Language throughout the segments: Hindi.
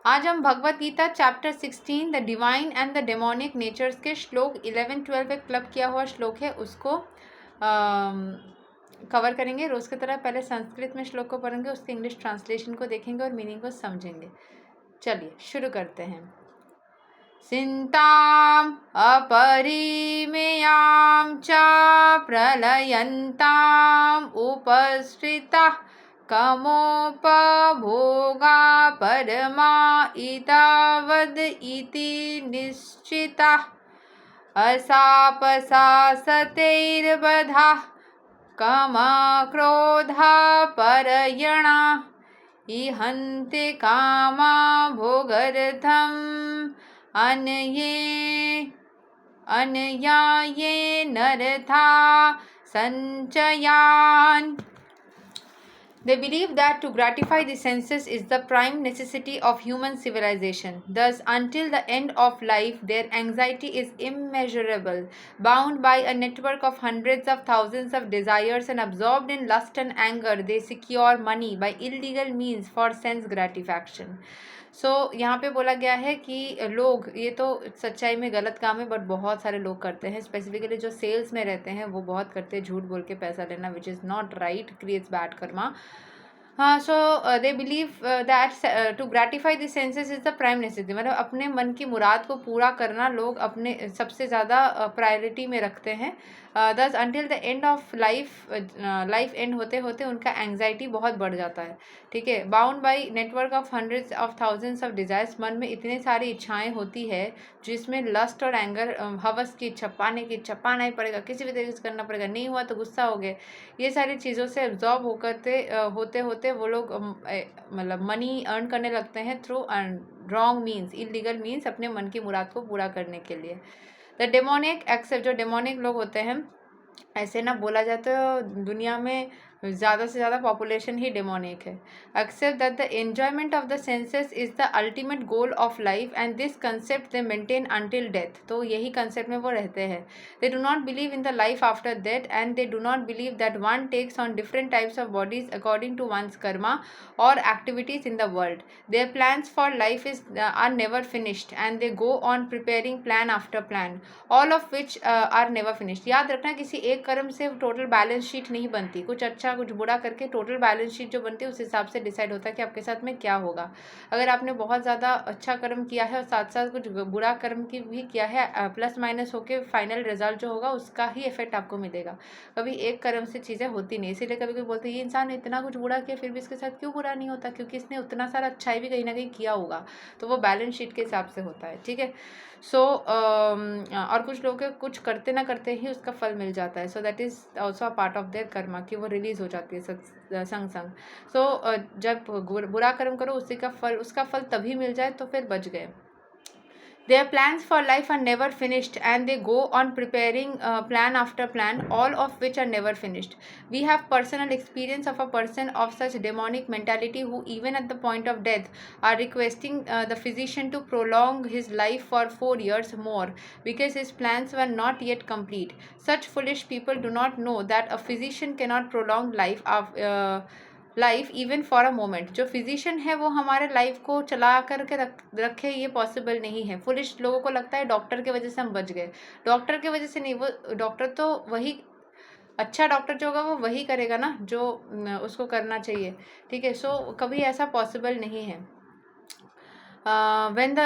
आज हम Bhagavad Gita chapter 16 the divine and the demonic natures के श्लोक 11-12 एक क्लब किया हुआ श्लोक है, उसको कवर करेंगे। रोज़ की तरह पहले संस्कृत में श्लोक को पढ़ेंगे, उसके इंग्लिश ट्रांसलेशन को देखेंगे और मीनिंग को समझेंगे। चलिए शुरू करते हैं। सिंताम अपरिमेयां च प्रलयन्ताम उपस्थिता कमोपभोगा परमा इतावद इति निश्चिता असापसासतैर्बधा कामक्रोधा परयणा इहन्ते कामा भोगर्थम् अनयाये नरथा संचयान्। They believe that to gratify the senses is the prime necessity of human civilization. Thus, until the end of life, their anxiety is immeasurable, bound by a network of hundreds of thousands of desires and absorbed in lust and anger, they secure money by illegal means for sense gratification. यहाँ पे बोला गया है कि लोग, ये तो सच्चाई में गलत काम है बट बहुत सारे लोग करते हैं, स्पेसिफिकली जो सेल्स में रहते हैं वो बहुत करते हैं, झूठ बोल के पैसा लेना, which is not right, creates bad karma. हाँ, so they believe that to gratify the senses is the prime necessity, मतलब अपने मन की मुराद को पूरा करना लोग अपने सबसे ज़्यादा प्रायोरिटी में रखते हैं। दस until the end of life, life and होते होते उनका एंग्जाइटी बहुत बढ़ जाता है। ठीक है, bound by network of hundreds of thousands of desires, मन में इतनी सारी इच्छाएं होती है जिसमें लस्ट और एंगर, हवस की इच्छा, पाने की इच्छा, पाना ही पड़ेगा, किसी भी तरीके से करना पड़ेगा, नहीं हुआ तो गुस्सा हो गए, ये सारी चीज़ों से एब्जॉर्ब होते होते वो लोग मतलब मनी अर्न करने लगते हैं through wrong means, illegal means, अपने मन की मुराद को पूरा करने के लिए। द डेमोनिक एक्सेप्ट, जो डेमोनिक लोग होते हैं, ऐसे ना बोला जाए तो दुनिया में ज़्यादा से ज़्यादा पॉपुलेशन ही डेमोनिक है। Except that the enjoyment of the senses is the ultimate goal of life and this concept they maintain until death, तो यही कंसेप्ट में वो रहते हैं। They do not believe in the life after death and they do not believe that one takes on different types of bodies according to one's karma और activities in the world. Their plans for life are never finished and they go on preparing plan after plan, all of which are never finished. याद रखना, किसी एक कर्म से टोटल बैलेंस शीट नहीं बनती, कुछ अच्छा कुछ बुरा करके टोटल बैलेंस शीट जो बनती है उस हिसाब से डिसाइड होता है कि आपके साथ में क्या होगा। अगर आपने बहुत ज़्यादा अच्छा कर्म किया है और साथ साथ कुछ बुरा कर्म की भी किया है, प्लस माइनस होके फाइनल रिजल्ट जो होगा उसका ही इफेक्ट आपको मिलेगा। कभी एक कर्म से चीज़ें होती नहीं, इसीलिए कभी कोई बोलते हैं ये इंसान ने इतना कुछ बुरा किया फिर भी इसके साथ क्यों बुरा नहीं होता, क्योंकि इसने उतना सारा अच्छाई भी कहीं ना कहीं किया होगा, तो वो बैलेंस शीट के हिसाब से होता है। ठीक है, और कुछ लोग कुछ करते ना करते ही उसका फल मिल जाता है, so that is also a part of their Karma, कि वो रिलीज हो जाती है संग संग। जब बुरा कर्म करो उसका फल तभी मिल जाए तो फिर बच गए। Their plans for life are never finished and they go on preparing plan after plan, all of which are never finished. We have personal experience of a person of such demonic mentality who even at the point of death are requesting the physician to prolong his life for 4 years more because his plans were not yet complete. Such foolish people do not know that a physician cannot prolong life even for a moment. जो फिजिशियन है वो हमारे लाइफ को चला करके रखे, ये पॉसिबल नहीं है। फुलिश लोगों को लगता है डॉक्टर के वजह से हम बच गए, डॉक्टर के वजह से नहीं, वो डॉक्टर तो वही अच्छा डॉक्टर जो होगा वो वही करेगा ना जो उसको करना चाहिए। ठीक है, सो कभी ऐसा पॉसिबल नहीं है। व्हेन द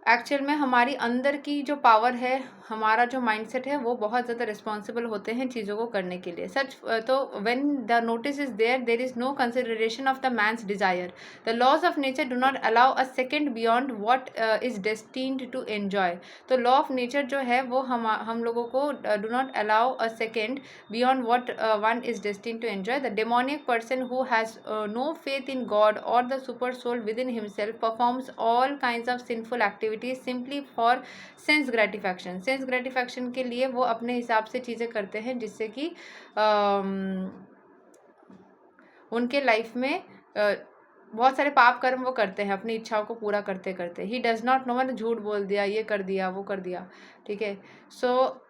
एक्चुअल में हमारी अंदर की जो पावर है, हमारा जो माइंडसेट है, वो बहुत ज़्यादा रिस्पॉन्सिबल होते हैं चीज़ों को करने के लिए। सच तो when the notice is there is no consideration of the man's desire. The laws of nature do not allow a second beyond what is destined to enjoy. तो लॉ ऑफ नेचर जो है वो हम लोगों को do not allow a second beyond what one is destined to enjoy. The demonic person who has no faith in God और the super soul within himself performs all kinds of sinful activities simply for sense gratification. Sense gratification के लिए वो अपने हिसाब से चीज़ें करते हैं जिससे कि उनके लाइफ में बहुत सारे पाप कर्म वो करते हैं अपनी इच्छाओं को पूरा करते करते। ही डज नॉट नो, मतलब झूठ बोल दिया, ये कर दिया, वो कर दिया। ठीक है, सो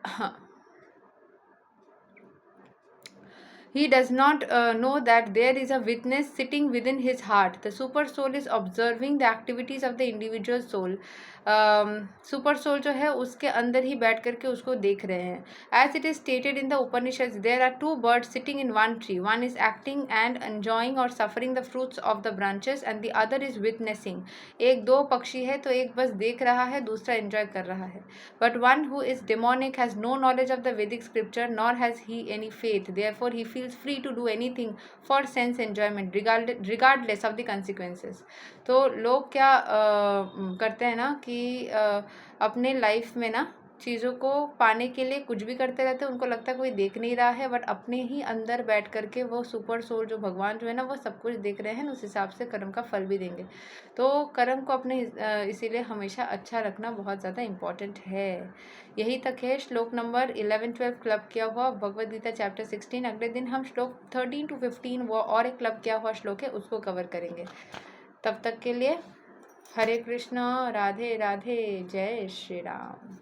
He does not know that there is a witness sitting within his heart. The super soul is observing the activities of the individual soul. Super soul जो है उसके अंदर ही बैठ करके उसको देख रहे हैं. As it is stated in the Upanishads, there are two birds sitting in one tree. One is acting and enjoying or suffering the fruits of the branches, and the other is witnessing. एक दो पक्षी है तो एक बस देख रहा है, दूसरा एंजॉय कर रहा है. But one who is demonic has no knowledge of the Vedic scripture, nor has he any faith. Therefore, he feels free to do anything for sense enjoyment, regardless of the consequences. तो लोग क्या करते हैं ना कि अपने लाइफ में ना चीज़ों को पाने के लिए कुछ भी करते रहते हैं. उनको लगता है कोई देख नहीं रहा है, बट अपने ही अंदर बैठ करके वो सुपर सोल जो भगवान जो है ना वो सब कुछ देख रहे हैं, उस हिसाब से कर्म का फल भी देंगे. तो कर्म को अपने इसीलिए हमेशा अच्छा रखना बहुत ज़्यादा इम्पॉर्टेंट है. यही तक है. श्लोक नंबर 11-12 क्लब किया हुआ भगवद गीता चैप्टर 16. अगले दिन हम श्लोक 13-15 वो और एक क्लब किया हुआ श्लोक है उसको कवर करेंगे. तब तक के लिए हरे कृष्ण, राधे राधे, जय श्री राम.